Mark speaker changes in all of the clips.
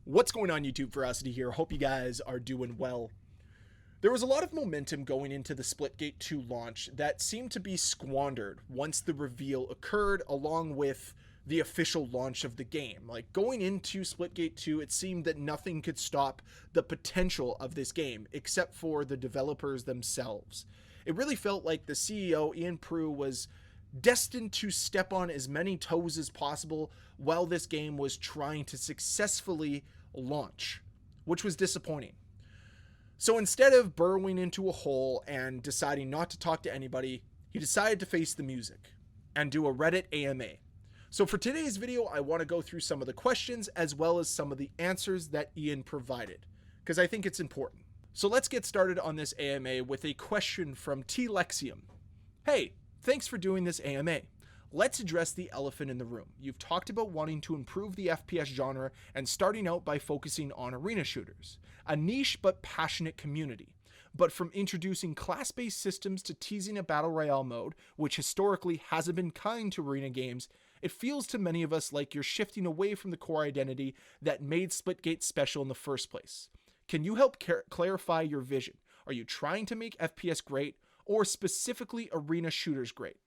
Speaker 1: What's going on, YouTube? Ferocity here. Hope you guys are doing well. There was a lot of momentum going into the Splitgate 2 launch that seemed to be squandered once the reveal occurred, along with the official launch of the game. Like, going into Splitgate 2, it seemed that nothing could stop the potential of this game, except for the developers themselves. It really felt like the CEO, Proulx, was destined to step on as many toes as possible while this game was trying to successfully launch, which was disappointing. So instead of burrowing into a hole and deciding not to talk to anybody, he decided to face the music and do a Reddit AMA. So for today's video, I want to go through some of the questions as well as some of the answers that Ian provided, because I think it's important. So let's get started on this AMA with a question from T. Lexium. Hey, thanks for doing this AMA. Let's address the elephant in the room. You've talked about wanting to improve the FPS genre and starting out by focusing on arena shooters, a niche but passionate community. But from introducing class-based systems to teasing a battle royale mode, which historically hasn't been kind to arena games, it feels to many of us like you're shifting away from the core identity that made Splitgate special in the first place. Can you help clarify your vision? Are you trying to make FPS great, or specifically arena shooters great?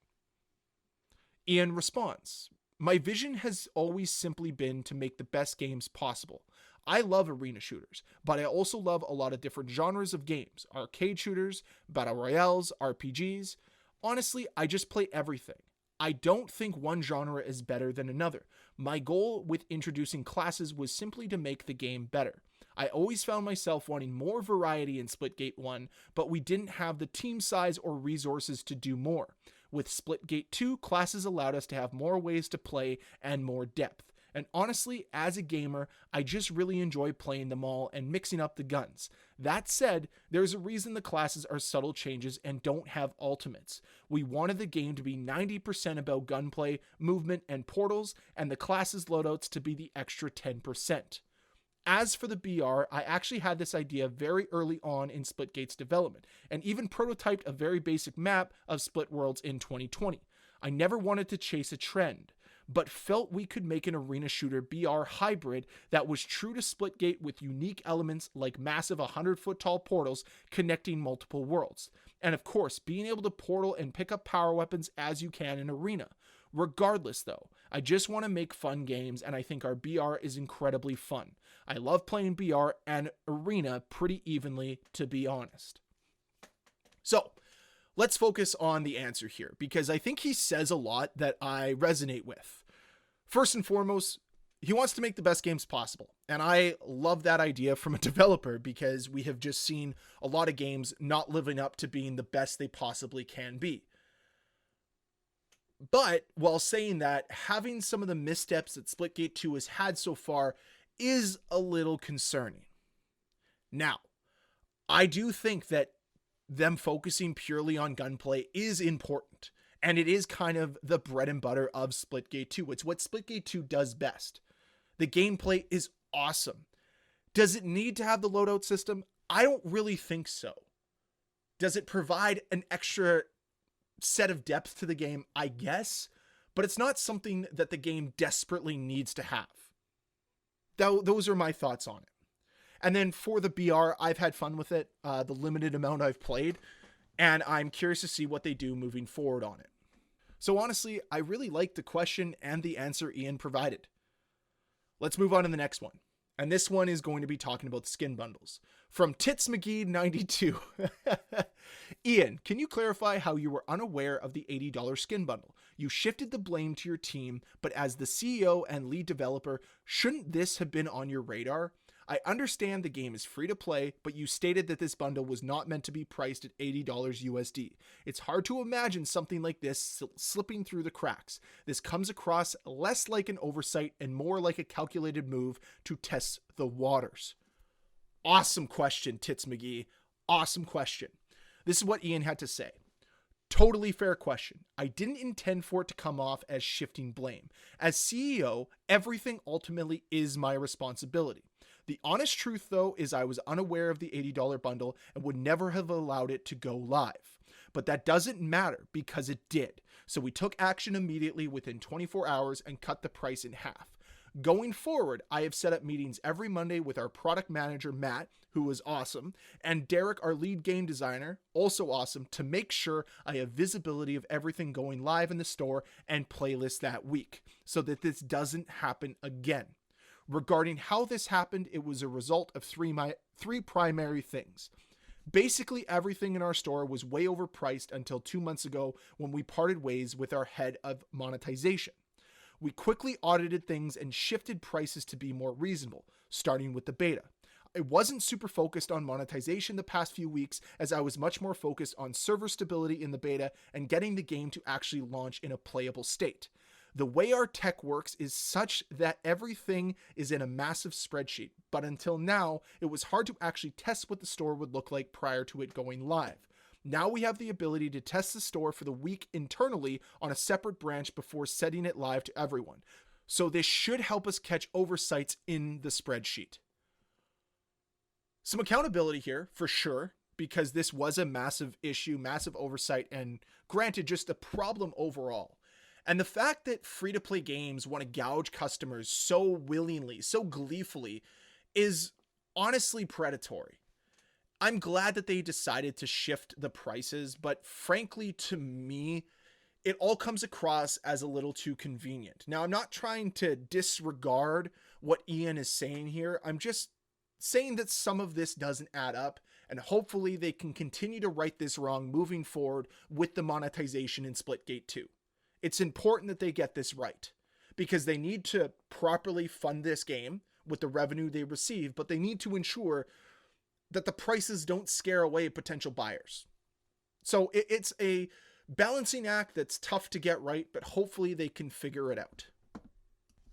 Speaker 1: Ian responds, my vision has always simply been to make the best games possible. I love arena shooters, but I also love a lot of different genres of games, arcade shooters, battle royales, RPGs. Honestly, I just play everything. I don't think one genre is better than another. My goal with introducing classes was simply to make the game better. I always found myself wanting more variety in Splitgate 1, but we didn't have the team size or resources to do more. With Splitgate 2, classes allowed us to have more ways to play and more depth. And honestly, as a gamer, I just really enjoy playing them all and mixing up the guns. That said, there's a reason the classes are subtle changes and don't have ultimates. We wanted the game to be 90% about gunplay, movement, and portals, and the classes loadouts to be the extra 10%. As for the BR, I actually had this idea very early on in Splitgate's development, and even prototyped a very basic map of Split Worlds in 2020. I never wanted to chase a trend, but felt we could make an arena shooter BR hybrid that was true to Splitgate with unique elements like massive 100-foot tall portals connecting multiple worlds. And of course, being able to portal and pick up power weapons as you can in arena. Regardless though, I just want to make fun games, and I think our BR is incredibly fun. I love playing BR and arena pretty evenly, to be honest. So let's focus on the answer here, because I think he says a lot that I resonate with. First and foremost, he wants to make the best games possible. And I love that idea from a developer, because we have just seen a lot of games not living up to being the best they possibly can be. But while saying that, having some of the missteps that Splitgate 2 has had so far is a little concerning. Now, I do think that them focusing purely on gunplay is important, and it is kind of the bread and butter of Splitgate 2. It's what Splitgate 2 does best. The gameplay is awesome. Does it need to have the loadout system? I don't really think so. Does it provide an extra set of depth to the game? I guess, but it's not something that the game desperately needs to have. Those are my thoughts on it. And then for the BR, I've had fun with it, the limited amount I've played, and I'm curious to see what they do moving forward on it. So honestly, I really liked the question and the answer Ian provided. Let's move on to the next one. And this one is going to be talking about the skin bundles. From Tits McGee 92. Ian, can you clarify how you were unaware of the $80 skin bundle? You shifted the blame to your team, but as the CEO and lead developer, shouldn't this have been on your radar? I understand the game is free to play, but you stated that this bundle was not meant to be priced at $80 USD. It's hard to imagine something like this slipping through the cracks. This comes across less like an oversight and more like a calculated move to test the waters. Awesome question, Tits McGee. Awesome question. This is what Ian had to say. Totally fair question. I didn't intend for it to come off as shifting blame. As CEO, everything ultimately is my responsibility. The honest truth, though, is I was unaware of the $80 bundle and would never have allowed it to go live. But that doesn't matter because it did. So we took action immediately within 24 hours and cut the price in half. Going forward, I have set up meetings every Monday with our product manager, Matt, who is awesome, and Derek, our lead game designer, also awesome, to make sure I have visibility of everything going live in the store and playlists that week, so that this doesn't happen again. Regarding how this happened, it was a result of three primary things. Basically, everything in our store was way overpriced until 2 months ago when we parted ways with our head of monetization. We quickly audited things and shifted prices to be more reasonable, starting with the beta. I wasn't super focused on monetization the past few weeks, as I was much more focused on server stability in the beta and getting the game to actually launch in a playable state. The way our tech works is such that everything is in a massive spreadsheet, but until now, it was hard to actually test what the store would look like prior to it going live. Now we have the ability to test the store for the week internally on a separate branch before setting it live to everyone. So this should help us catch oversights in the spreadsheet. Some accountability here, for sure, because this was a massive issue, massive oversight, and granted, just a problem overall. And the fact that free-to-play games want to gouge customers so willingly, so gleefully, is honestly predatory. I'm glad that they decided to shift the prices, but frankly, to me, it all comes across as a little too convenient. Now, I'm not trying to disregard what Ian is saying here. I'm just saying that some of this doesn't add up, and hopefully they can continue to right this wrong moving forward with the monetization in Splitgate 2. It's important that they get this right, because they need to properly fund this game with the revenue they receive, but they need to ensure that the prices don't scare away potential buyers. So it's a balancing act that's tough to get right, but hopefully they can figure it out.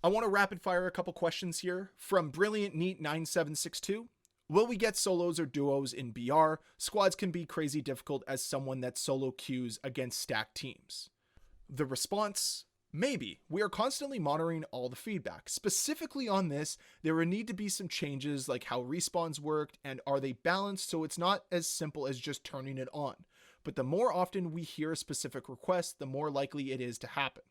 Speaker 1: I want to rapid fire a couple questions here from Brilliant Neat 9762. Will we get solos or duos in BR? Squads can be crazy difficult as someone that solo queues against stacked teams. The response, maybe. We are constantly monitoring all the feedback. Specifically on this, there would need to be some changes like how respawns worked and are they balanced, so it's not as simple as just turning it on. But the more often we hear a specific request, the more likely it is to happen.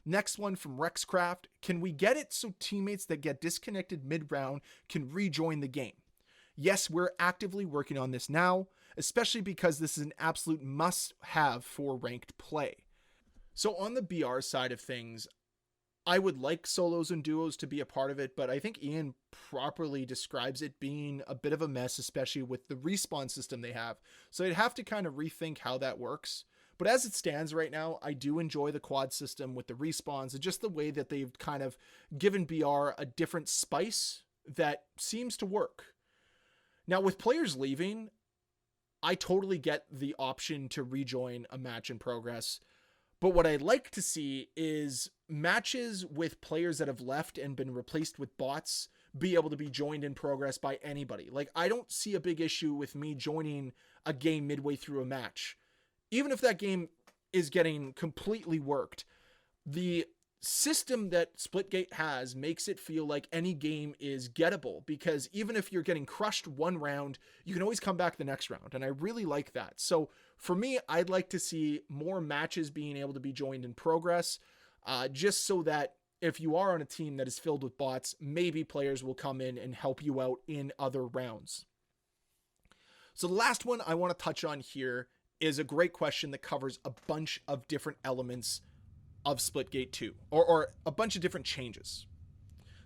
Speaker 1: Next one from Rexcraft. Can we get it so teammates that get disconnected mid-round can rejoin the game? Yes, we're actively working on this now, especially because this is an absolute must-have for ranked play. So on the BR side of things, I would like solos and duos to be a part of it, but I think Ian properly describes it being a bit of a mess, especially with the respawn system they have. So I'd have to kind of rethink how that works. But as it stands right now, I do enjoy the quad system with the respawns and just the way that they've kind of given BR a different spice that seems to work. Now with players leaving, I totally get the option to rejoin a match in progress. But what I'd like to see is matches with players that have left and been replaced with bots be able to be joined in progress by anybody. Like, I don't see a big issue with me joining a game midway through a match. Even if that game is getting completely worked, the system that Splitgate has makes it feel like any game is gettable, because even if you're getting crushed one round, you can always come back the next round. And I really like that. So for me, I'd like to see more matches being able to be joined in progress, just so that if you are on a team that is filled with bots, maybe players will come in and help you out in other rounds. So the last one I want to touch on here is a great question that covers a bunch of different elements of Splitgate 2, or a bunch of different changes.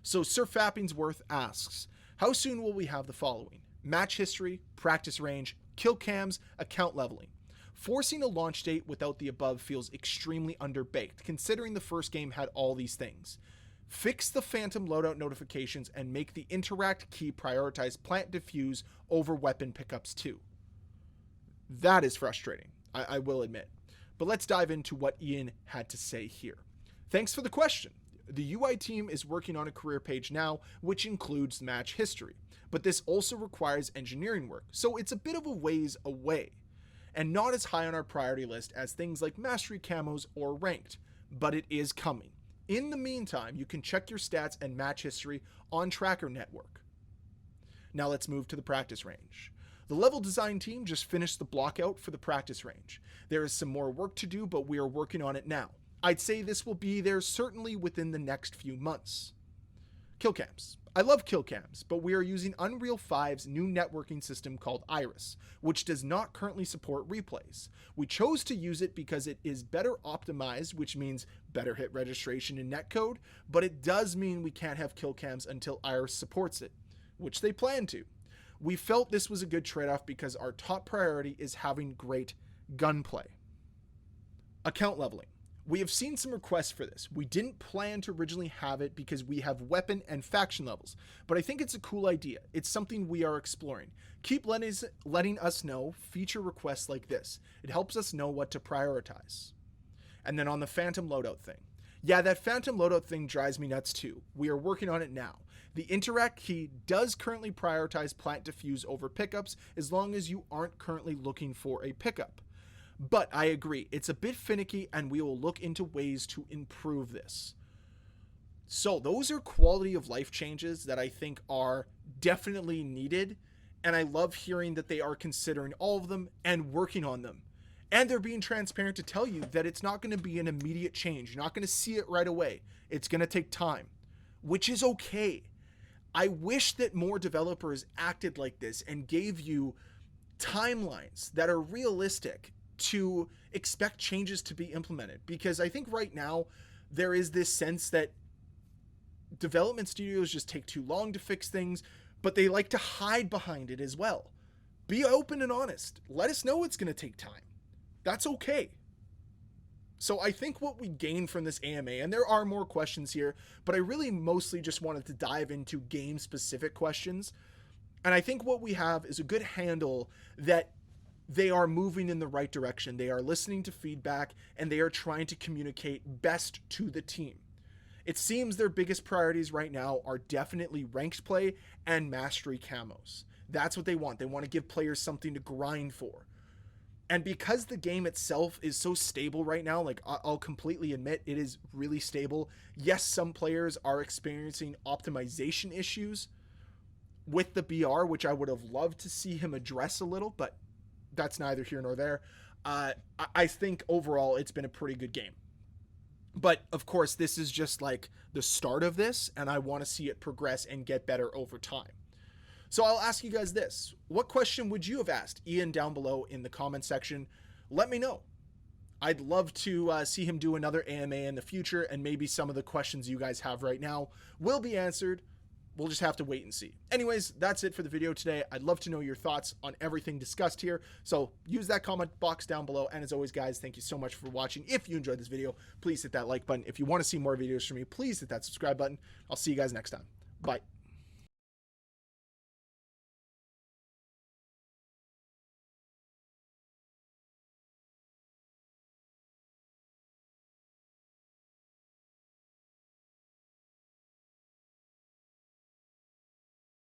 Speaker 1: So Sir Fappingsworth asks, how soon will we have the following? Match history, practice range, kill cams, account leveling. Forcing a launch date without the above feels extremely underbaked, considering the first game had all these things. Fix the phantom loadout notifications and make the interact key prioritize plant defuse over weapon pickups too. That is frustrating, I will admit. But let's dive into what Ian had to say here. Thanks for the question. The UI team is working on a career page now, which includes match history, but this also requires engineering work, so it's a bit of a ways away, and not as high on our priority list as things like mastery camos or ranked, but it is coming. In the meantime, you can check your stats and match history on Tracker Network. Now let's move to the practice range. The level design team just finished the blockout for the practice range. There is some more work to do, but we are working on it now. I'd say this will be there certainly within the next few months. Kill cams. I love kill cams, but we are using Unreal 5's new networking system called Iris, which does not currently support replays. We chose to use it because it is better optimized, which means better hit registration in netcode, but it does mean we can't have kill cams until Iris supports it, which they plan to. We felt this was a good trade-off because our top priority is having great gunplay. Account leveling. We have seen some requests for this. We didn't plan to originally have it because we have weapon and faction levels, but I think it's a cool idea. It's something we are exploring. Keep letting us know feature requests like this. It helps us know what to prioritize. And then on the phantom loadout thing. Yeah, that phantom loadout thing drives me nuts too. We are working on it now. The interact key does currently prioritize plant defuse over pickups as long as you aren't currently looking for a pickup. But I agree, it's a bit finicky and we will look into ways to improve this. So those are quality of life changes that I think are definitely needed. And I love hearing that they are considering all of them and working on them. And they're being transparent to tell you that it's not going to be an immediate change. You're not going to see it right away. It's going to take time, which is okay. I wish that more developers acted like this and gave you timelines that are realistic to expect changes to be implemented, because I think right now there is this sense that development studios just take too long to fix things, but they like to hide behind it as well. Be open and honest. Let us know it's going to take time. That's okay. So I think what we gain from this AMA, and there are more questions here, but I really mostly just wanted to dive into game specific questions. And I think what we have is a good handle that they are moving in the right direction. They are listening to feedback and they are trying to communicate best to the team. It seems their biggest priorities right now are definitely ranked play and mastery camos. That's what they want. They want to give players something to grind for. And because the game itself is so stable right now, like I'll completely admit it is really stable. Yes, some players are experiencing optimization issues with the BR, which I would have loved to see him address a little, but that's neither here nor there. I think overall it's been a pretty good game. But of course, this is just like the start of this, and I want to see it progress and get better over time. So I'll ask you guys this. What question would you have asked Ian down below in the comment section? Let me know. I'd love to see him do another AMA in the future, and maybe some of the questions you guys have right now will be answered. We'll just have to wait and see. Anyways, that's it for the video today. I'd love to know your thoughts on everything discussed here. So use that comment box down below. And as always, guys, thank you so much for watching. If you enjoyed this video, please hit that like button. If you want to see more videos from me, please hit that subscribe button. I'll see you guys next time. Bye.